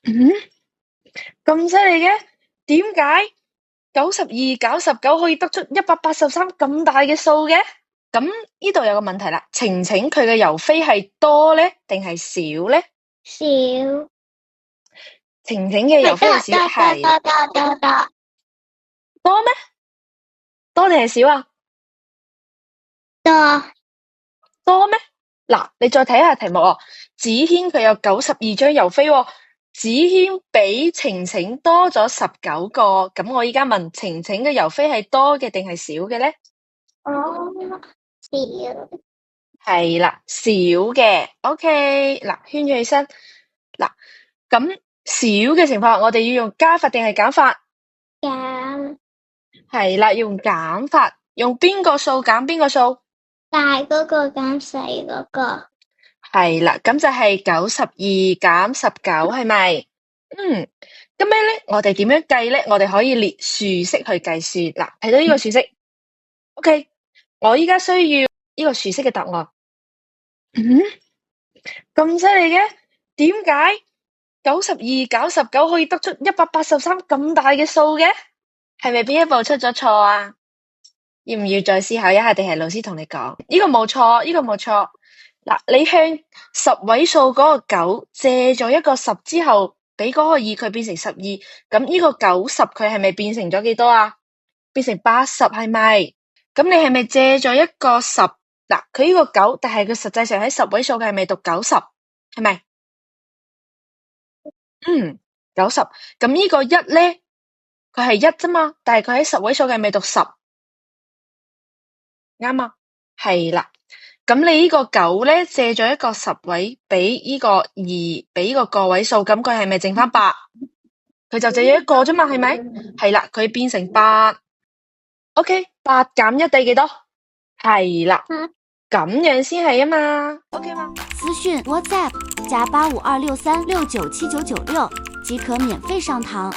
嗯，咁犀利嘅？點解92減19可以得出183咁大嘅數嘅？咁呢度有個問題啦，晴晴佢嘅郵飛係多咧定係少咧？少，晴晴嘅郵飛係少，係多，多咩？多定係少啊？多，多咩？嗱，你再睇下題目哦。子軒佢有92張郵飛喎，子軒比晴晴多咗19個。咁我依家問晴晴嘅郵飛係多嘅定係少嘅咧？哦，少，係啦，少嘅。OK，嗱，圈咗起身。嗱，咁少嘅情況，我哋要用加法定係減法？減，係啦，用減法，用邊個數減邊個數？大嗰個減細嗰個，係啦，咁就係92減19，係咪？咁樣咧，我哋點樣計咧？我哋可以列樹式去計算。嗱，睇到呢個樹式，OK，我依家需要呢個樹式嘅答案。咁犀利嘅？點解92減19可以得出183咁大嘅數嘅？係咪邊一步出咗錯啊？要唔要再思考一下，定係老師同你講？呢個冇錯，呢個冇錯。嗱，你向10位數嗰個9借咗一個10之後，俾嗰個2佢變成12，咁呢個90佢係咪變成咗幾多啊？變成80係咪？咁你係咪借咗一個10？嗱，佢呢個9，但係佢實際上喺10位數嘅係咪讀90？係咪？90。咁呢個1咧，佢係1啫嘛，但係佢喺10位數嘅係咪讀10？啱啊，係啦。咁你呢個9咧，借咗一個10位俾呢個2，俾呢個個位數，咁佢係咪剩翻8？佢就借咗一個啫嘛，係咪？係啦，佢變成8。OK， 8減1等於幾多？係啦，咁樣先係啊嘛。OK 嗎？私訊 WhatsApp +85263697996即可免費上堂。